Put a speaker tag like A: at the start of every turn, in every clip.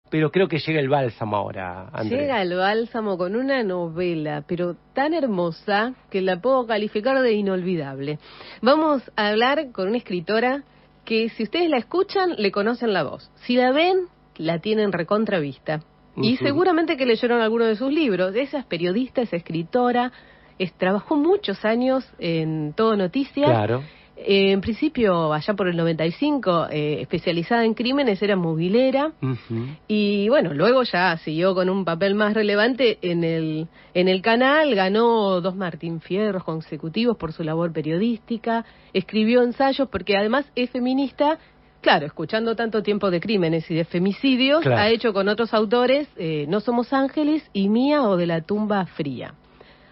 A: Pero creo que llega el bálsamo ahora, Andrea.
B: Llega el bálsamo con una novela, pero tan hermosa que la puedo calificar de inolvidable. Vamos a hablar con una escritora que, si ustedes la escuchan, le conocen la voz. Si la ven, la tienen recontravista. Y seguramente que leyeron alguno de sus libros. Ella es periodista, es escritora, trabajó muchos años en Todo Noticias.
A: Claro.
B: En principio, allá por el 95, especializada en crímenes, era movilera. Y bueno, luego ya siguió con un papel más relevante en el canal. Ganó 2 Martín Fierros consecutivos por su labor periodística. Escribió ensayos porque además es feminista. Claro, escuchando tanto tiempo de crímenes y de femicidios, claro, ha hecho con otros autores No somos ángeles y Mía o de la tumba fría.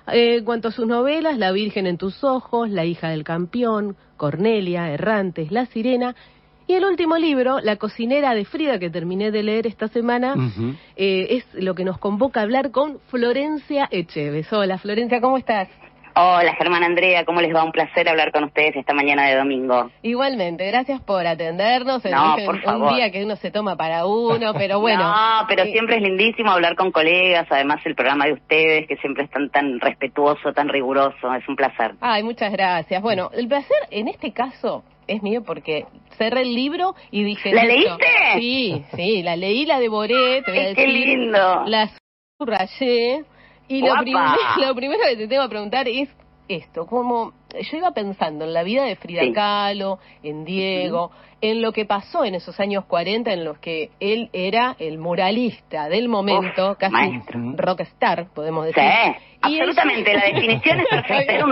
B: En cuanto a sus novelas, La Virgen en tus ojos, La hija del campeón, Cornelia, Errantes, La sirena, y el último libro, La cocinera de Frida, que terminé de leer esta semana, es lo que nos convoca a hablar con Florencia Echeves. Hola, Florencia, ¿cómo estás?
C: Hola, Germán, Andrea, ¿cómo les va? Un placer hablar con ustedes esta mañana de domingo.
B: Igualmente, gracias por atendernos.
C: No, por favor.
B: Un día que uno se toma para uno, pero bueno.
C: No, pero siempre es lindísimo hablar con colegas, además el programa de ustedes, que siempre es tan respetuoso, tan riguroso, es un placer.
B: Ay, muchas gracias. Bueno, el placer en este caso es mío porque cerré el libro y dije...
C: ¿La leíste?
B: Sí, la leí, la devoré, te voy a decir.
C: ¡Qué lindo!
B: La subrayé. Y lo primero que te tengo que preguntar es esto, como yo iba pensando en la vida de Frida Kahlo, en Diego, en lo que pasó en esos años 40 en los que él era el muralista del momento, casi maestro. Rockstar, podemos decir.
C: Sí, y absolutamente, la definición es perfecta, era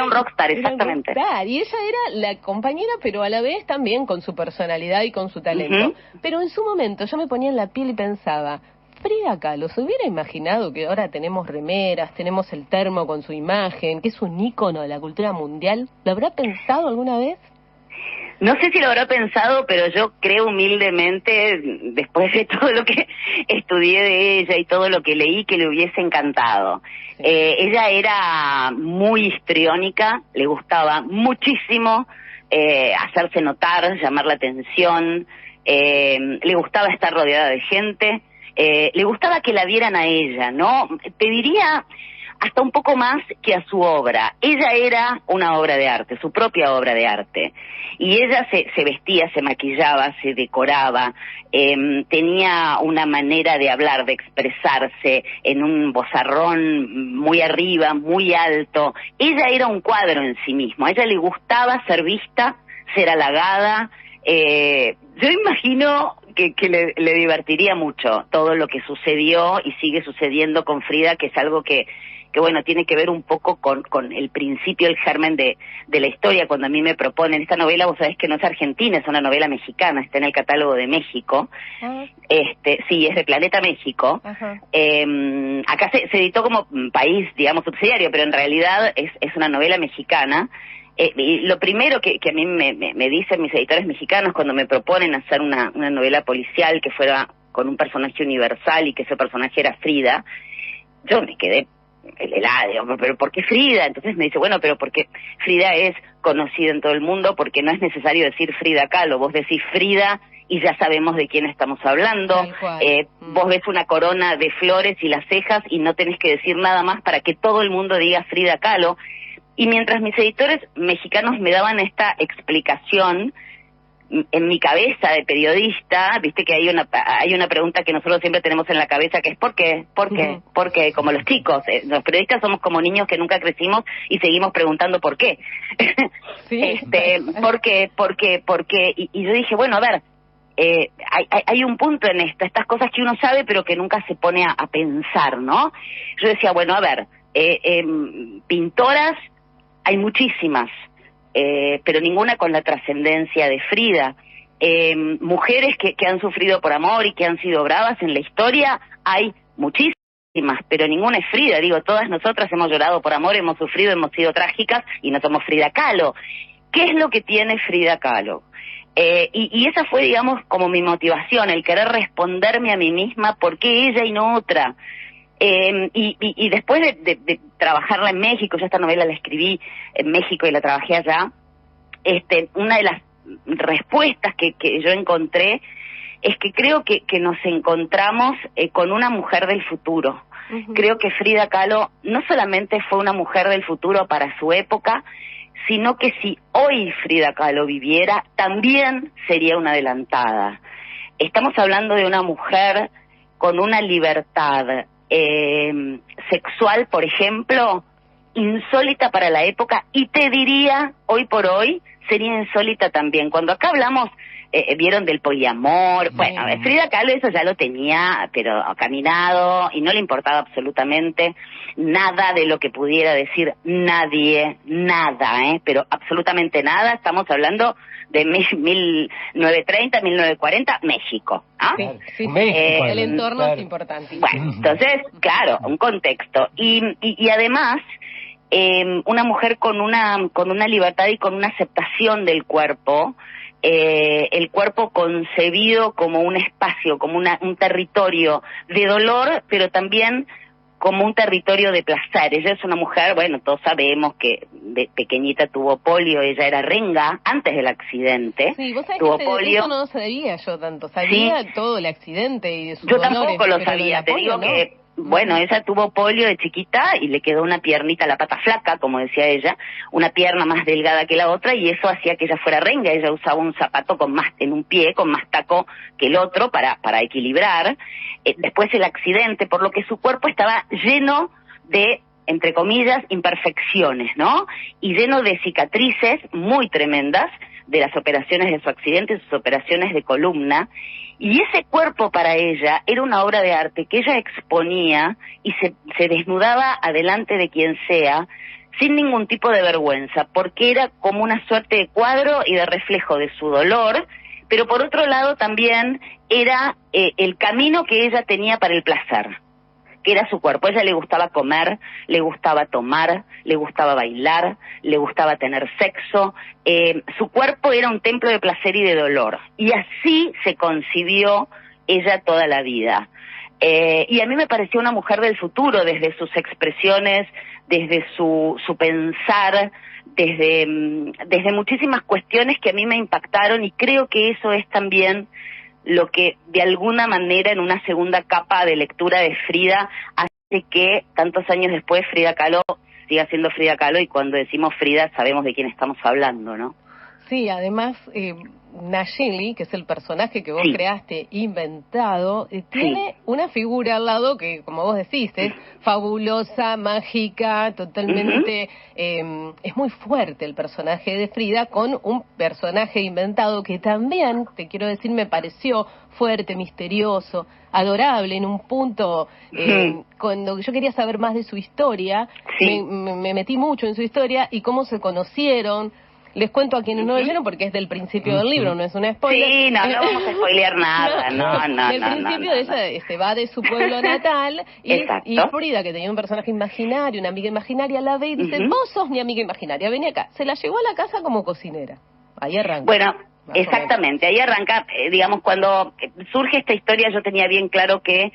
C: un rockstar, exactamente.
B: Y ella era la compañera, pero a la vez también con su personalidad y con su talento. Pero en su momento yo me ponía en la piel y pensaba... Frida Kahlo, ¿se hubiera imaginado que ahora tenemos remeras, tenemos el termo con su imagen, que es un ícono de la cultura mundial? ¿Lo habrá pensado alguna vez?
C: No sé si lo habrá pensado, pero yo creo humildemente, después de todo lo que estudié de ella y todo lo que leí, que le hubiese encantado. Sí. Ella era muy histriónica, le gustaba muchísimo hacerse notar, llamar la atención, le gustaba estar rodeada de gente. Le gustaba que la vieran a ella, ¿no? Te diría hasta un poco más que a su obra. Ella era una obra de arte, su propia obra de arte. Y ella se vestía, se maquillaba, se decoraba, tenía una manera de hablar, de expresarse en un vozarrón muy arriba, muy alto. Ella era un cuadro en sí mismo. A ella le gustaba ser vista, ser halagada. Yo imagino que le divertiría mucho todo lo que sucedió y sigue sucediendo con Frida, que es algo que bueno, tiene que ver un poco con el principio, el germen de la historia. Cuando a mí me proponen esta novela, vos sabés que no es argentina, es una novela mexicana, está en el catálogo de México. Sí, es de Planeta México. Acá se editó como país, digamos, subsidiario, pero en realidad es una novela mexicana. Y lo primero que a mí me dicen mis editores mexicanos cuando me proponen hacer una novela policial que fuera con un personaje universal y que ese personaje era Frida, yo me quedé helada, digo, pero ¿por qué Frida? Entonces me dice, bueno, pero porque Frida es conocida en todo el mundo, porque no es necesario decir Frida Kahlo, vos decís Frida y ya sabemos de quién estamos hablando. Vos ves una corona de flores y las cejas y no tenés que decir nada más para que todo el mundo diga Frida Kahlo. Y mientras mis editores mexicanos me daban esta explicación, en mi cabeza de periodista, viste que hay una pregunta que nosotros siempre tenemos en la cabeza, que es ¿por qué? ¿Por qué? ¿Por qué? Como los chicos, los periodistas somos como niños que nunca crecimos y seguimos preguntando ¿por qué?
B: Sí.
C: ¿Por qué? ¿Por qué? ¿Por qué? Y yo dije, bueno, a ver, hay un punto en esto, estas cosas que uno sabe pero que nunca se pone a pensar, ¿no? Yo decía, bueno, a ver, pintoras hay muchísimas, pero ninguna con la trascendencia de Frida. Mujeres que han sufrido por amor y que han sido bravas en la historia, hay muchísimas, pero ninguna es Frida. Digo, todas nosotras hemos llorado por amor, hemos sufrido, hemos sido trágicas y no somos Frida Kahlo. ¿Qué es lo que tiene Frida Kahlo? Y esa fue, digamos, como mi motivación, el querer responderme a mí misma, ¿por qué ella y no otra? Y después de trabajarla en México, yo esta novela la escribí en México y la trabajé allá, una de las respuestas que yo encontré es que creo que nos encontramos con una mujer del futuro. Creo que Frida Kahlo no solamente fue una mujer del futuro para su época, sino que si hoy Frida Kahlo viviera, también sería una adelantada. Estamos hablando de una mujer con una libertad sexual, por ejemplo, insólita para la época, y te diría, hoy por hoy, sería insólita también. Cuando acá hablamos, vieron del poliamor, bueno, Frida Kahlo eso ya lo tenía, pero caminado, y no le importaba absolutamente nada de lo que pudiera decir nadie, nada, pero absolutamente nada. Estamos hablando de 1930, 1940, México, ¿ah?
B: Sí,
A: México,
B: el entorno
A: claro.
B: es importante.
C: Bueno, entonces, claro, un contexto. Y además, una mujer con una libertad y con una aceptación del cuerpo, el cuerpo concebido como un espacio, como un territorio de dolor, pero también como un territorio de placer. Ella es una mujer, bueno, todos sabemos que de pequeñita tuvo polio, ella era renga antes del accidente.
B: Sí, vos sabés
C: tuvo
B: que
C: polio.
B: eso no sabía yo tanto, sabía
C: Sí.
B: todo el accidente y de sus
C: Yo
B: dolores,
C: tampoco lo
B: pero
C: sabía,
B: del
C: te
B: polio,
C: digo
B: ¿no?
C: que, bueno, ella tuvo polio de chiquita y le quedó una piernita, la pata flaca, como decía ella, una pierna más delgada que la otra, y eso hacía que ella fuera renga. Ella usaba un zapato en un pie con más taco que el otro para equilibrar. Después el accidente, por lo que su cuerpo estaba lleno de, entre comillas, imperfecciones, ¿no? Y lleno de cicatrices muy tremendas de las operaciones de su accidente, sus operaciones de columna. Y ese cuerpo para ella era una obra de arte que ella exponía y se desnudaba adelante de quien sea, sin ningún tipo de vergüenza, porque era como una suerte de cuadro y de reflejo de su dolor, pero por otro lado también era el camino que ella tenía para el placer, que era su cuerpo. A ella le gustaba comer, le gustaba tomar, le gustaba bailar, le gustaba tener sexo. Su cuerpo era un templo de placer y de dolor. Y así se concibió ella toda la vida. Y a mí me pareció una mujer del futuro, desde sus expresiones, desde su pensar, desde muchísimas cuestiones que a mí me impactaron, y creo que eso es también lo que de alguna manera en una segunda capa de lectura de Frida hace que tantos años después Frida Kahlo siga siendo Frida Kahlo, y cuando decimos Frida sabemos de quién estamos hablando, ¿no?
B: Sí, además, Nayeli, que es el personaje que vos creaste, inventado, tiene una figura al lado que, como vos decís, es fabulosa, mágica, totalmente... es muy fuerte el personaje de Frida con un personaje inventado que también, te quiero decir, me pareció fuerte, misterioso, adorable en un punto. Cuando yo quería saber más de su historia, me metí mucho en su historia y cómo se conocieron. Les cuento a quienes no leyeron porque es del principio del libro, no es una spoiler.
C: Sí, no vamos a spoilear nada, no.
B: Del principio de ella va de su pueblo natal y Frida, que tenía un personaje imaginario, una amiga imaginaria, la ve y dice, vos sos mi amiga imaginaria, vení acá. Se la llevó a la casa como cocinera. Ahí arranca.
C: Bueno, exactamente, ahí arranca, digamos, cuando surge esta historia yo tenía bien claro que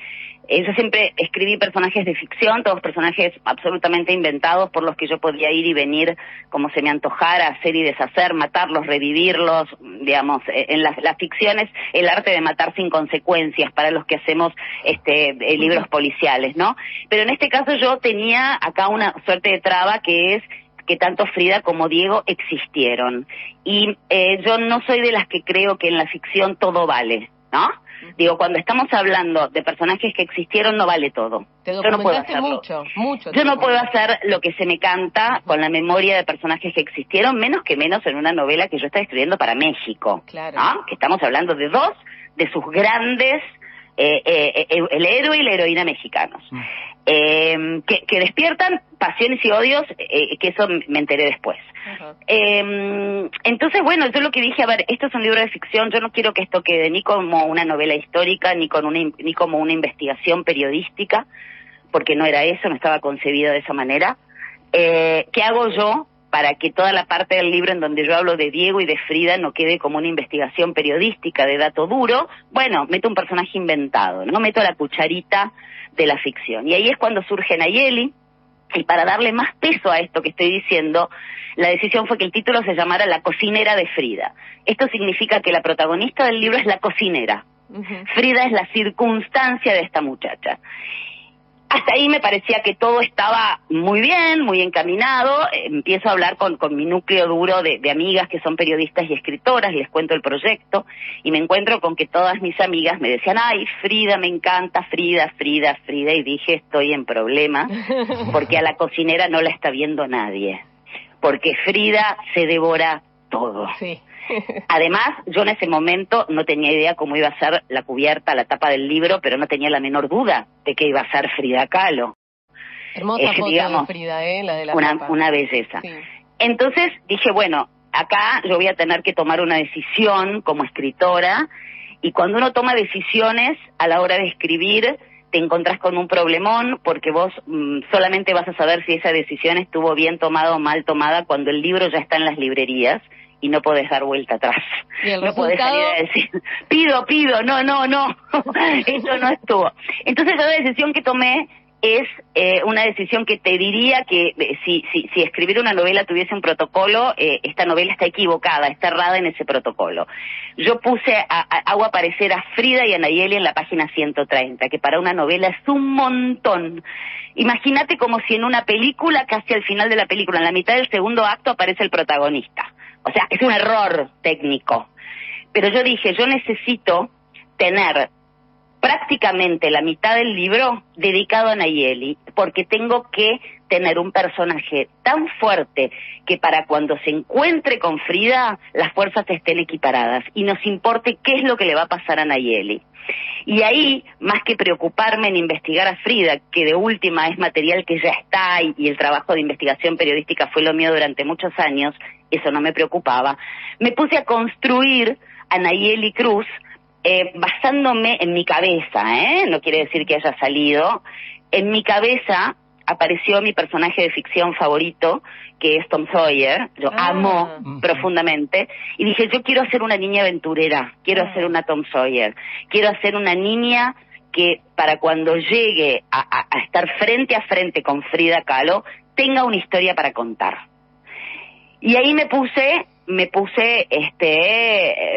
C: yo siempre escribí personajes de ficción, todos personajes absolutamente inventados por los que yo podía ir y venir como se me antojara, hacer y deshacer, matarlos, revivirlos, digamos, en las ficciones, el arte de matar sin consecuencias para los que hacemos libros policiales, ¿no? Pero en este caso yo tenía acá una suerte de traba que es que tanto Frida como Diego existieron. Y yo no soy de las que creo que en la ficción todo vale, ¿no? Digo, cuando estamos hablando de personajes que existieron, no vale todo.
B: Yo
C: no puedo hacerlo.
B: Mucho.
C: Yo no puedo hacer lo que se me canta con la memoria de personajes que existieron, menos en una novela que yo estoy escribiendo para México.
B: Claro.
C: ¿No? Que estamos hablando de dos de sus grandes, el héroe y la heroína mexicanos. Que despiertan pasiones y odios, que eso me enteré después. Entonces, bueno, yo lo que dije, a ver, esto es un libro de ficción, yo no quiero que esto quede ni como una novela histórica, ni como una investigación periodística, porque no era eso, no estaba concebido de esa manera. ¿Qué hago yo para que toda la parte del libro en donde yo hablo de Diego y de Frida no quede como una investigación periodística de dato duro? Bueno, meto un personaje inventado, ¿no? Meto la cucharita de la ficción. Y ahí es cuando surge Nayeli, y para darle más peso a esto que estoy diciendo, la decisión fue que el título se llamara La cocinera de Frida. Esto significa que la protagonista del libro es la cocinera, Frida es la circunstancia de esta muchacha. Hasta ahí me parecía que todo estaba muy bien, muy encaminado. Empiezo a hablar con mi núcleo duro de amigas que son periodistas y escritoras, les cuento el proyecto y me encuentro con que todas mis amigas me decían, ay, Frida, me encanta, Frida, y dije, estoy en problemas, porque a la cocinera no la está viendo nadie, porque Frida se devora todo. Sí. Además, yo en ese momento no tenía idea cómo iba a ser la cubierta, la tapa del libro, pero no tenía la menor duda de que iba a ser Frida Kahlo.
B: Hermosa foto, digamos, de Frida, la de la
C: una belleza. Sí. Entonces dije, bueno, acá yo voy a tener que tomar una decisión como escritora, y cuando uno toma decisiones a la hora de escribir, te encontrás con un problemón, porque vos solamente vas a saber si esa decisión estuvo bien tomada o mal tomada cuando el libro ya está en las librerías, y no podés dar vuelta atrás. No podés salir a decir, pido, no, eso no estuvo. Entonces la decisión que tomé es una decisión que te diría que si escribir una novela tuviese un protocolo, esta novela está equivocada, está errada en ese protocolo. Yo hago aparecer a Frida y a Nayeli en la página 130, que para una novela es un montón. Imagínate como si en una película, casi al final de la película, en la mitad del segundo acto, aparece el protagonista. O sea, es un error técnico. Pero yo dije, yo necesito tener prácticamente la mitad del libro dedicado a Nayeli, porque tengo que tener un personaje tan fuerte que para cuando se encuentre con Frida, las fuerzas estén equiparadas y nos importe qué es lo que le va a pasar a Nayeli. Y ahí, más que preocuparme en investigar a Frida, que de última es material que ya está y el trabajo de investigación periodística fue lo mío durante muchos años, eso no me preocupaba, me puse a construir a Nayeli Cruz basándome en mi cabeza, no quiere decir que haya salido. En mi cabeza apareció mi personaje de ficción favorito, que es Tom Sawyer. Yo amo profundamente, y dije, yo quiero ser una niña aventurera, quiero ser una Tom Sawyer, quiero ser una niña que para cuando llegue a estar frente a frente con Frida Kahlo, tenga una historia para contar. Y ahí me puse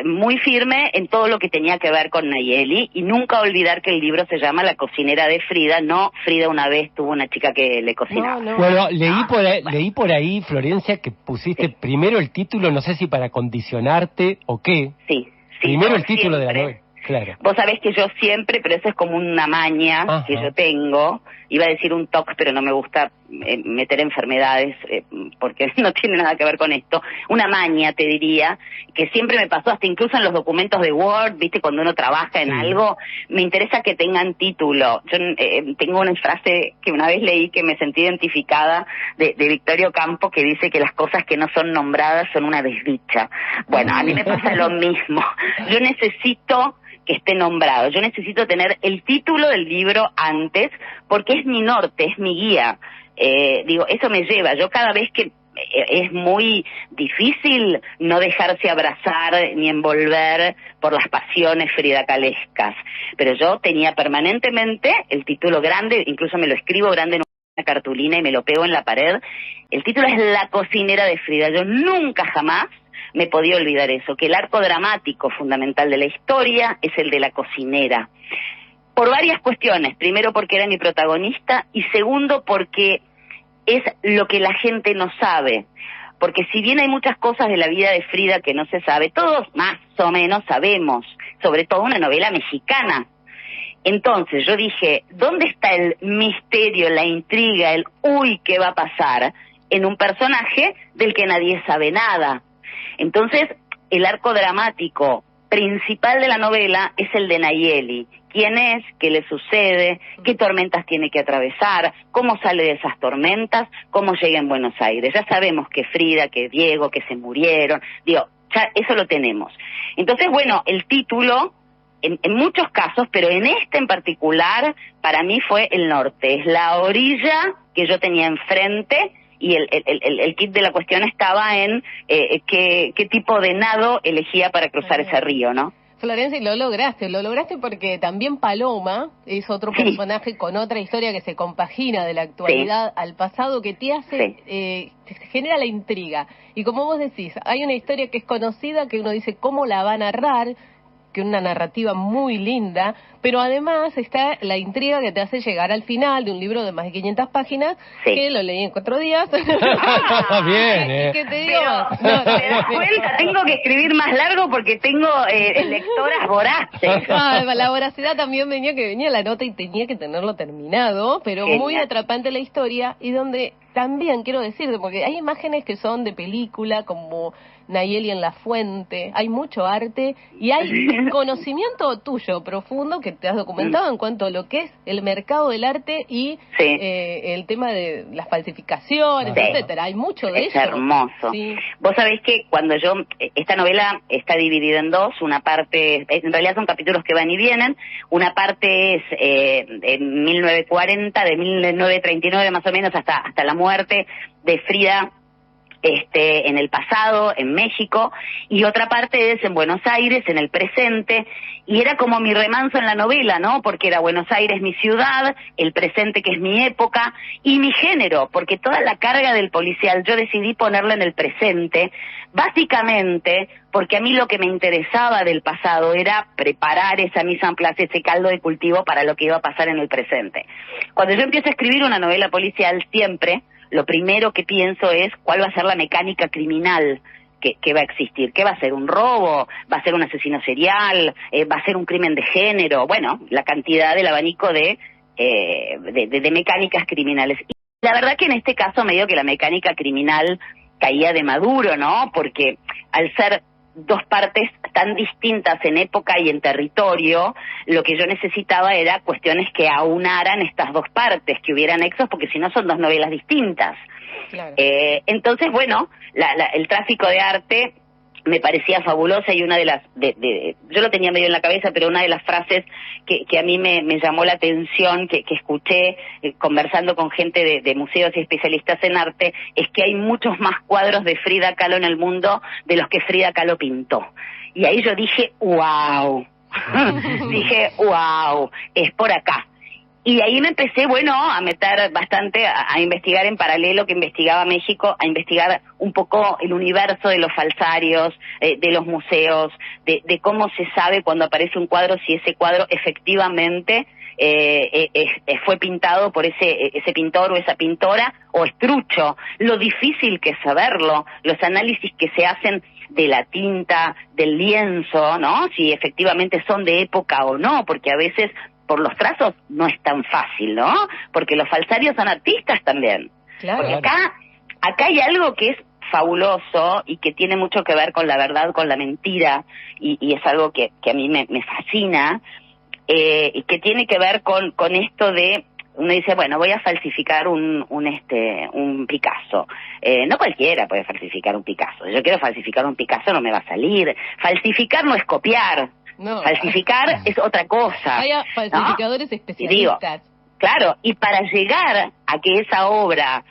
C: muy firme en todo lo que tenía que ver con Nayeli, y nunca olvidar que el libro se llama La cocinera de Frida, no Frida una vez tuvo una chica que le cocinaba.
A: No. Bueno, leí por ahí, Florencia, que pusiste primero el título, no sé si para condicionarte o qué.
C: Sí.
A: Primero el título de la novela. Claro.
C: Vos sabés que yo siempre, pero eso es como una maña que yo tengo, iba a decir un TOC, pero no me gusta meter enfermedades porque no tiene nada que ver con esto, una maña te diría, que siempre me pasó hasta incluso en los documentos de Word, viste, cuando uno trabaja en algo, me interesa que tengan título. Yo tengo una frase que una vez leí que me sentí identificada de Victorio Campo, que dice que las cosas que no son nombradas son una desdicha. Bueno, a mí me pasa lo mismo, yo necesito que esté nombrado, yo necesito tener el título del libro antes, porque es mi norte, es mi guía. Eso me lleva, yo cada vez que es muy difícil no dejarse abrazar ni envolver por las pasiones fridacalescas, pero yo tenía permanentemente el título grande, incluso me lo escribo grande en una cartulina y me lo pego en la pared. El título es La cocinera de Frida. Yo nunca jamás me podía olvidar eso, que el arco dramático fundamental de la historia es el de la cocinera. Por varias cuestiones. Primero, porque era mi protagonista, y segundo, porque es lo que la gente no sabe. Porque si bien hay muchas cosas de la vida de Frida que no se sabe, todos más o menos sabemos, sobre todo una novela mexicana. Entonces yo dije, ¿dónde está el misterio, la intriga, el uy, ¿qué va a pasar? En un personaje del que nadie sabe nada. Entonces, el arco dramático principal de la novela es el de Nayeli. ¿Quién es? ¿Qué le sucede? ¿Qué tormentas tiene que atravesar? ¿Cómo sale de esas tormentas? ¿Cómo llega en Buenos Aires? Ya sabemos que Frida, que Diego, que se murieron. Digo, ya eso lo tenemos. Entonces, bueno, el título, en muchos casos, pero en este en particular, para mí fue el norte. Es la orilla que yo tenía enfrente, y el kit de la cuestión estaba en qué tipo de nado elegía para cruzar ese río, ¿no?
B: Florencia, y lo lograste porque también Paloma es otro personaje con otra historia que se compagina de la actualidad al pasado, que te hace, te genera la intriga. Y como vos decís, hay una historia que es conocida, que uno dice cómo la va a narrar, que una narrativa muy linda, pero además está la intriga que te hace llegar al final de un libro de más de 500 páginas, que lo leí en 4 días.
A: Bien,
B: ¿Qué te digo?
C: Pero, ¿te das cuenta? Tengo que escribir más largo porque tengo lectoras voraces.
B: La voracidad también venía la nota y tenía que tenerlo terminado, pero genial. Muy atrapante la historia, y donde también quiero decirte, porque hay imágenes que son de película, como Nayeli en la fuente, hay mucho arte y hay conocimiento tuyo profundo que te has documentado en cuanto a lo que es el mercado del arte y el tema de las falsificaciones, etcétera. Hay mucho de eso.
C: Es hermoso. Sí. Vos sabés que cuando esta novela está dividida en dos, una parte, en realidad son capítulos que van y vienen, una parte es en 1940, de 1939 más o menos hasta la muerte de Frida en el pasado, en México, y otra parte es en Buenos Aires, en el presente, y era como mi remanso en la novela, ¿no? Porque era Buenos Aires mi ciudad, el presente que es mi época, y mi género, porque toda la carga del policial yo decidí ponerla en el presente, básicamente porque a mí lo que me interesaba del pasado era preparar esa mise en place, ese caldo de cultivo para lo que iba a pasar en el presente. Cuando yo empiezo a escribir una novela policial, siempre lo primero que pienso es cuál va a ser la mecánica criminal que va a existir. ¿Qué va a ser? ¿Un robo? ¿Va a ser un asesino serial? ¿Va a ser un crimen de género? Bueno, la cantidad del abanico de mecánicas criminales. Y la verdad que en este caso medio que la mecánica criminal caía de maduro, ¿no? Porque al ser dos partes tan distintas en época y en territorio, lo que yo necesitaba era cuestiones que aunaran estas dos partes, que hubieran nexos, porque si no son dos novelas distintas. Claro. Entonces, bueno, el tráfico de arte me parecía fabulosa, y una de las, yo lo tenía medio en la cabeza, pero una de las frases que a mí me llamó la atención, que escuché conversando con gente de museos y especialistas en arte, es que hay muchos más cuadros de Frida Kahlo en el mundo de los que Frida Kahlo pintó. Y ahí yo dije, wow, dije, wow, es por acá. Y ahí me empecé, bueno, a meter bastante, a investigar en paralelo que investigaba México, a investigar un poco el universo de los falsarios, de los museos, de cómo se sabe cuando aparece un cuadro si ese cuadro efectivamente fue pintado por ese pintor o esa pintora, o es trucho. Lo difícil que es saberlo, los análisis que se hacen de la tinta, del lienzo, ¿no? Si efectivamente son de época o no, porque a veces por los trazos no es tan fácil, ¿no? Porque los falsarios son artistas también. Claro. Porque acá hay algo que es fabuloso y que tiene mucho que ver con la verdad, con la mentira, y es algo que a mí me fascina, y que tiene que ver con esto de, uno dice, bueno, voy a falsificar un Picasso. No cualquiera puede falsificar un Picasso. Yo quiero falsificar un Picasso, no me va a salir. Falsificar no es copiar. No. Falsificar es otra cosa.
B: Hay falsificadores, ¿no? Especialistas.
C: Y digo, claro, y para llegar a que esa obra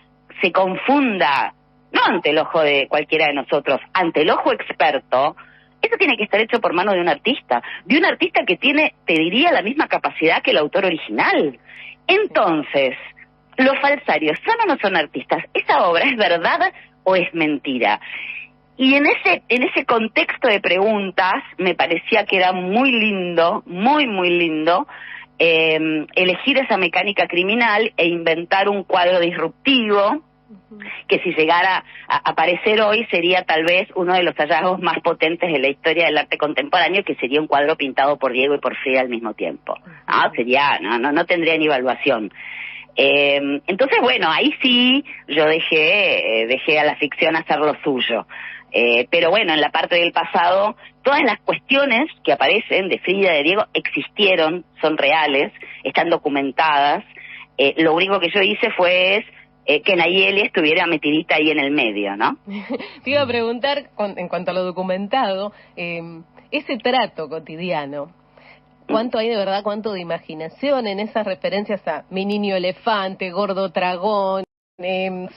C: se confunda, no ante el ojo de cualquiera de nosotros, ante el ojo experto, eso tiene que estar hecho por mano de un artista que tiene, te diría, la misma capacidad que el autor original. Entonces, los falsarios, ¿son o no son artistas? ¿Esa obra es verdad o es mentira? Y en ese contexto de preguntas me parecía que era muy lindo, muy lindo, elegir esa mecánica criminal e inventar un cuadro disruptivo que, si llegara a aparecer hoy, sería tal vez uno de los hallazgos más potentes de la historia del arte contemporáneo, que sería un cuadro pintado por Diego y por Frida al mismo tiempo. No tendría ni evaluación. Entonces, bueno, ahí sí yo dejé a la ficción hacer lo suyo. Pero bueno, en la parte del pasado, todas las cuestiones que aparecen de Frida, de Diego, existieron, son reales, están documentadas. Lo único que yo hice fue que Nayeli estuviera metidita ahí en el medio, ¿no?
B: Te iba a preguntar, en cuanto a lo documentado, ese trato cotidiano, ¿cuánto hay de verdad, cuánto de imaginación en esas referencias a mi niño elefante, gordo dragón?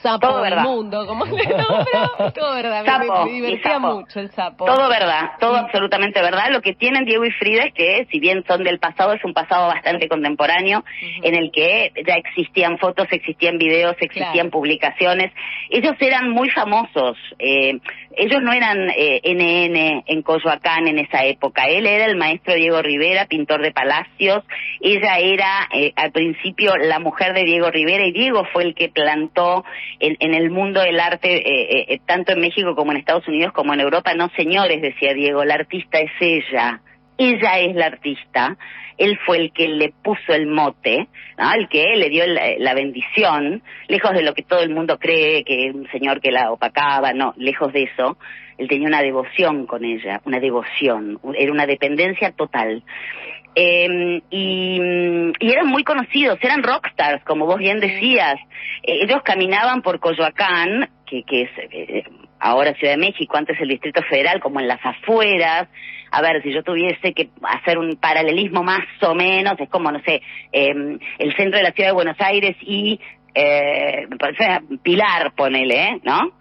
B: sapo
C: todo
B: del
C: verdad.
B: mundo, como le nombro, todo verdad,
C: Sapo,
B: me divertía
C: sapo.
B: mucho el sapo.
C: Todo verdad, todo absolutamente verdad. Lo que tienen Diego y Frida es que, si bien son del pasado, es un pasado bastante contemporáneo, en el que ya existían fotos, existían videos, existían publicaciones. Ellos eran muy famosos. Ellos no eran NN en Coyoacán en esa época. Él era el maestro Diego Rivera, pintor de palacios. Ella era, al principio, la mujer de Diego Rivera, y Diego fue el que plantó en el mundo del arte, tanto en México como en Estados Unidos como en Europa. No, señores, decía Diego, la artista es ella es la artista. Él fue el que le puso el mote, ¿no? El que le dio la bendición, lejos de lo que todo el mundo cree, que un señor que la opacaba. No, lejos de eso. Él tenía una devoción con ella, una devoción, era una dependencia total. Y eran muy conocidos, eran rockstars, como vos bien decías. Ellos caminaban por Coyoacán, que es ahora Ciudad de México, antes el Distrito Federal, como en las afueras. A ver, si yo tuviese que hacer un paralelismo más o menos, es como, no sé, el centro de la Ciudad de Buenos Aires y Pilar, ponele, ¿no?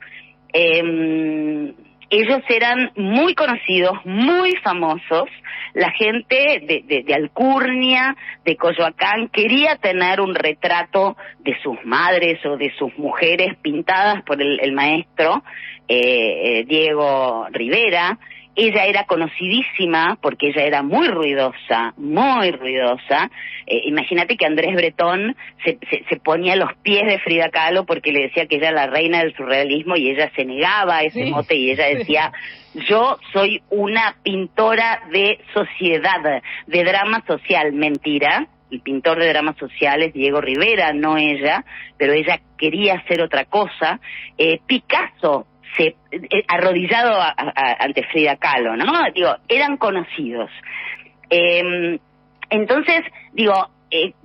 C: Ellos eran muy conocidos, muy famosos. La gente de Alcurnia, de Coyoacán, quería tener un retrato de sus madres o de sus mujeres pintadas por el maestro Diego Rivera. Ella era conocidísima porque ella era muy ruidosa, muy ruidosa. Imagínate que Andrés Bretón se ponía a los pies de Frida Kahlo porque le decía que ella era la reina del surrealismo, y ella se negaba a ese mote, y ella decía, yo soy una pintora de sociedad, de drama social. Mentira. El pintor de dramas sociales, Diego Rivera, no ella, pero ella quería hacer otra cosa. Picasso arrodillado ante Frida Kahlo, ¿no? Digo, eran conocidos. Entonces, digo,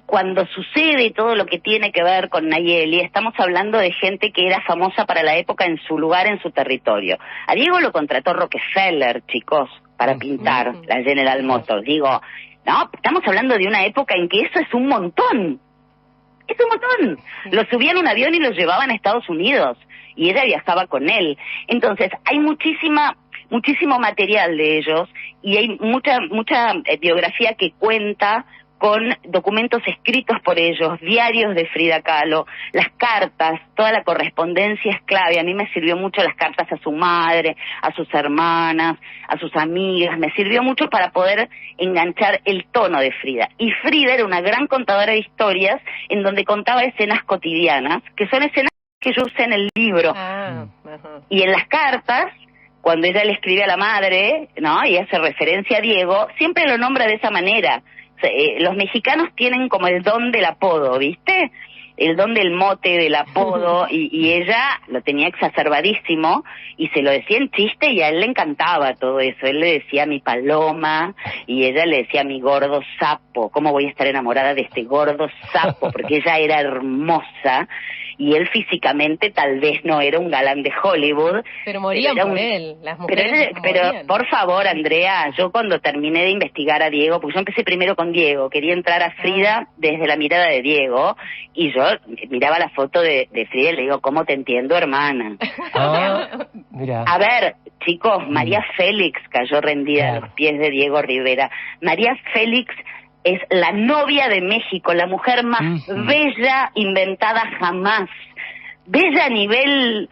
C: cuando sucede todo lo que tiene que ver con Nayeli, estamos hablando de gente que era famosa para la época en su lugar, en su territorio. A Diego lo contrató Rockefeller, chicos, para pintar la General Motors. Digo, no, estamos hablando de una época en que eso es un montón. Es un montón. Lo subían a un avión y lo llevaban a Estados Unidos, y ella viajaba con él. Entonces, hay muchísimo material de ellos, y hay mucha biografía que cuenta con documentos escritos por ellos, diarios de Frida Kahlo, las cartas, toda la correspondencia es clave. A mí me sirvió mucho las cartas a su madre, a sus hermanas, a sus amigas, me sirvió mucho para poder enganchar el tono de Frida. Y Frida era una gran contadora de historias, en donde contaba escenas cotidianas, que son escenas que yo usé en el libro. Y en las cartas, cuando ella le escribe a la madre, ¿no?, y hace referencia a Diego, siempre lo nombra de esa manera. Los mexicanos tienen como el don del apodo, ¿viste? El don del mote, del apodo, y ella lo tenía exacerbadísimo, y se lo decía en chiste, y a él le encantaba todo eso. Él le decía mi paloma, y ella le decía mi gordo sapo. ¿Cómo voy a estar enamorada de este gordo sapo? Porque ella era hermosa, y él físicamente tal vez no era un galán de Hollywood.
B: Pero morían por él, las mujeres
C: pero por favor, Andrea, yo cuando terminé de investigar a Diego, porque yo empecé primero con Diego, quería entrar a Frida desde la mirada de Diego, y yo miraba la foto de Frida y le digo, ¿cómo te entiendo, hermana?
A: Mira.
C: A ver, chicos, María Félix cayó rendida a los pies de Diego Rivera. María Félix es la novia de México, la mujer más bella inventada jamás. Bella a nivel,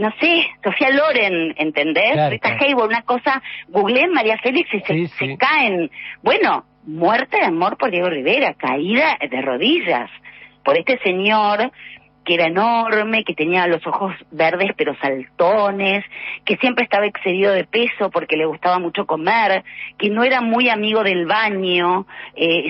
C: no sé, Sofía Loren, ¿entendés?
A: Claro,
C: Rita Hayworth, una cosa, googleen María Félix y se caen. Bueno, muerte de amor por Diego Rivera, caída de rodillas por este señor que era enorme, que tenía los ojos verdes pero saltones, que siempre estaba excedido de peso porque le gustaba mucho comer, que no era muy amigo del baño,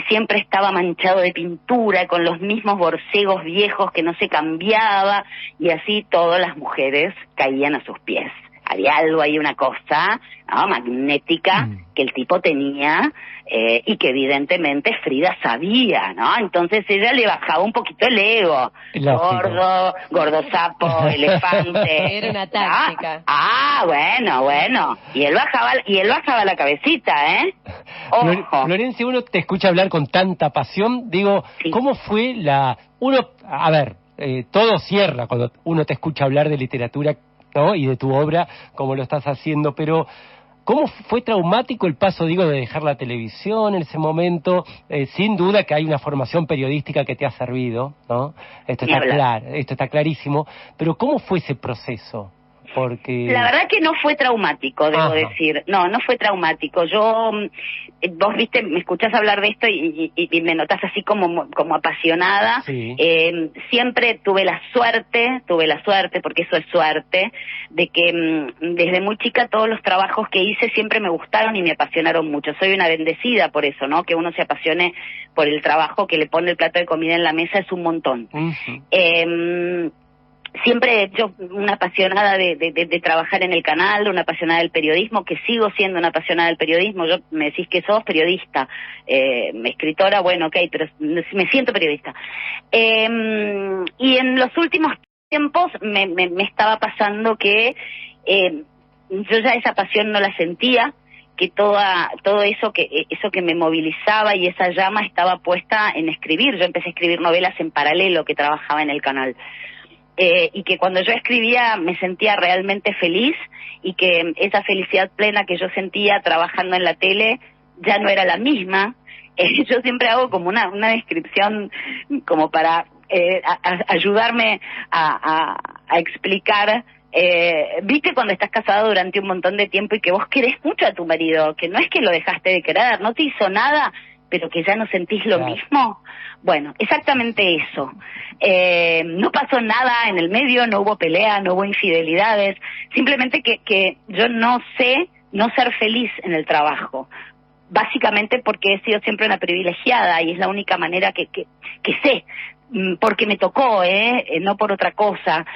C: siempre estaba manchado de pintura, con los mismos borcegos viejos que no se cambiaba, y así todas las mujeres caían a sus pies. Había algo ahí, una cosa, ¿no?, magnética que el tipo tenía, y que evidentemente Frida sabía, ¿no? Entonces ella le bajaba un poquito el ego. Lógico. Gordo sapo, elefante.
B: Era una táctica.
C: Bueno. Y él bajaba la cabecita, ¿eh? Ojo.
A: Florencia, uno te escucha hablar con tanta pasión. Digo, ¿cómo fue a ver, todo cierra cuando uno te escucha hablar de literatura, ¿no? Y de tu obra, como lo estás haciendo, pero ¿cómo fue traumático el paso, digo, de dejar la televisión en ese momento? Sin duda que hay una formación periodística que te ha servido, ¿no? Esto está claro, esto está clarísimo, pero ¿cómo fue ese proceso? Porque... La
C: verdad que no fue traumático, debo decir. No fue traumático. Yo, vos viste, me escuchás hablar de esto y me notás así como apasionada.
A: Sí.
C: Siempre tuve la suerte, porque eso es suerte, de que desde muy chica todos los trabajos que hice siempre me gustaron y me apasionaron mucho. Soy una bendecida por eso, ¿no? Que uno se apasione por el trabajo que le pone el plato de comida en la mesa es un montón. Siempre yo una apasionada de trabajar en el canal, una apasionada del periodismo, que sigo siendo una apasionada del periodismo. Yo me decís que sos periodista, escritora, bueno, ok, pero me siento periodista. Y en los últimos tiempos me estaba pasando que yo ya esa pasión no la sentía, que todo eso que me movilizaba y esa llama estaba puesta en escribir. Yo empecé a escribir novelas en paralelo que trabajaba en el canal. Y que cuando yo escribía me sentía realmente feliz y que esa felicidad plena que yo sentía trabajando en la tele ya no era la misma. Yo siempre hago como una descripción como para ayudarme a explicar. Viste cuando estás casado durante un montón de tiempo y que vos querés mucho a tu marido, que no es que lo dejaste de querer, no te hizo nada, pero que ya no sentís lo mismo. Bueno, exactamente eso. No pasó nada en el medio, no hubo pelea, no hubo infidelidades, simplemente que yo no sé no ser feliz en el trabajo, básicamente porque he sido siempre una privilegiada y es la única manera que sé, porque me tocó, no por otra cosa.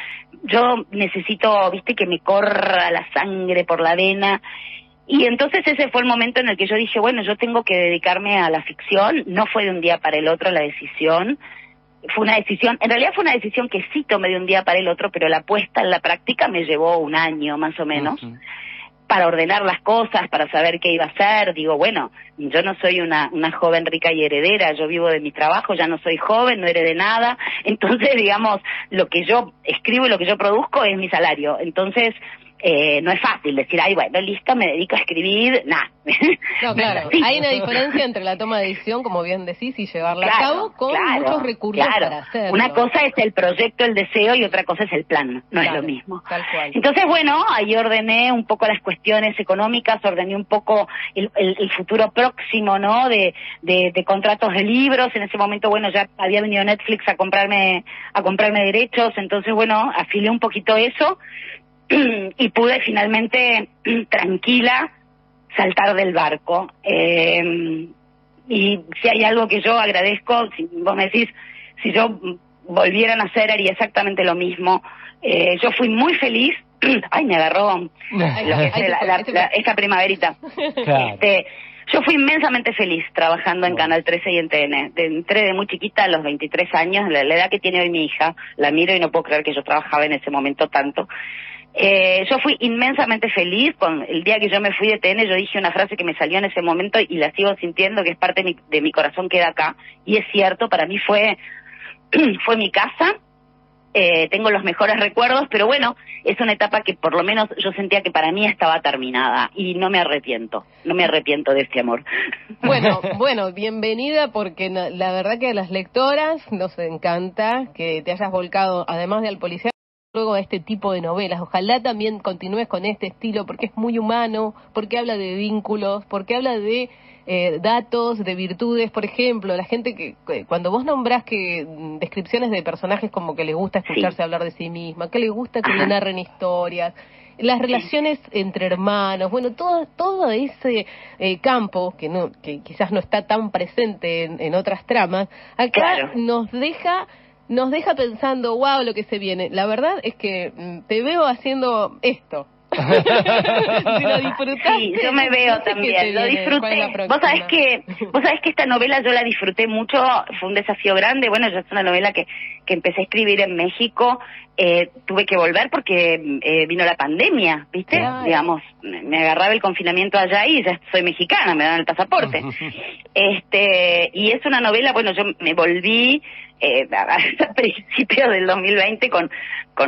C: Yo necesito, viste, que me corra la sangre por la vena. Y entonces ese fue el momento en el que yo dije, bueno, yo tengo que dedicarme a la ficción. No fue de un día para el otro la decisión. Fue una decisión, en realidad fue una decisión que sí tomé de un día para el otro, pero la puesta en la práctica me llevó un año más o menos. Para ordenar las cosas, para saber qué iba a hacer. Digo, bueno, yo no soy una joven rica y heredera, yo vivo de mi trabajo, ya no soy joven, no heredé nada. Entonces, digamos, lo que yo escribo y lo que yo produzco es mi salario. Entonces, no es fácil decir, ay, bueno, listo, me dedico a escribir, nada.
B: No, claro, sí. Hay una diferencia entre la toma de decisión, como bien decís, y llevarla a cabo con muchos recursos para hacerlo.
C: Una cosa es el proyecto, el deseo, y otra cosa es el plan, no es lo mismo.
B: Tal cual.
C: Entonces, bueno, ahí ordené un poco las cuestiones económicas, ordené un poco el futuro próximo, ¿no?, de contratos de libros. En ese momento, bueno, ya había venido Netflix a comprarme derechos, entonces, bueno, afilé un poquito eso, y pude finalmente tranquila saltar del barco. Y si hay algo que yo agradezco, si vos me decís, si yo volviera a nacer haría exactamente lo mismo. Yo fui muy feliz. Ay, me agarró esta primaverita.
A: Claro.
C: Yo fui inmensamente feliz trabajando en Canal 13 y en TN. Entré de muy chiquita, a los 23 años, la edad que tiene hoy mi hija. La miro y no puedo creer que yo trabajaba en ese momento tanto. Yo fui inmensamente feliz. El día que yo me fui de TN, yo dije una frase que me salió en ese momento y la sigo sintiendo, que es parte de mi corazón, queda acá. Y es cierto, para mí fue mi casa. Tengo los mejores recuerdos, pero bueno, es una etapa que por lo menos yo sentía que para mí estaba terminada y no me arrepiento de este amor.
B: Bueno, bienvenida, porque la verdad que a las lectoras nos encanta que te hayas volcado, además de Al Policía, luego a este tipo de novelas. Ojalá también continúes con este estilo, porque es muy humano, porque habla de vínculos, porque habla de datos, de virtudes. Por ejemplo, la gente que cuando vos nombrás que descripciones de personajes como que les gusta escucharse hablar de sí misma, que les gusta que le narren historias, las relaciones entre hermanos, bueno, todo ese campo que quizás no está tan presente en otras tramas, acá nos deja pensando, wow, lo que se viene. La verdad es que te veo haciendo esto. Si lo disfrutaste,
C: sí, yo me veo también, lo disfruté. Vos sabés que esta novela yo la disfruté mucho, fue un desafío grande. Bueno, ya es una novela que empecé a escribir en México, tuve que volver porque vino la pandemia, ¿viste?
B: Claro.
C: Digamos, me agarraba el confinamiento allá y ya soy mexicana, me dan el pasaporte. Y es una novela, bueno, yo me volví a principios del 2020 con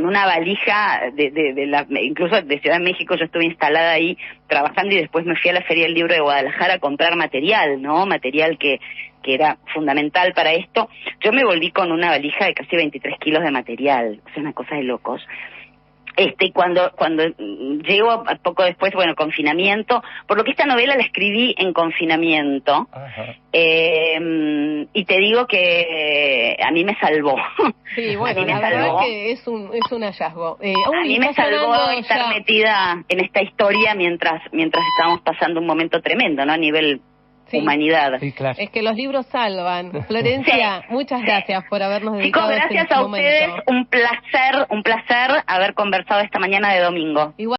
C: una valija incluso de Ciudad de México. Yo estuve instalada ahí trabajando y después me fui a la Feria del Libro de Guadalajara a comprar material, ¿no? Material que era fundamental para esto. Yo me volví con una valija de casi 23 kilos de material, es una cosa de locos. Y cuando llego poco después, bueno, confinamiento, por lo que esta novela la escribí en confinamiento, y te digo que a mí me salvó.
B: Sí, bueno, la verdad que es un hallazgo.
C: A mí me salvó estar metida en esta historia mientras estábamos pasando un momento tremendo, ¿no? A nivel humanidad.
A: Sí, claro.
B: Es que los libros salvan. Florencia, muchas gracias por habernos dedicado.
C: Chicos, gracias a ustedes, un placer haber conversado esta mañana de domingo.
B: Igual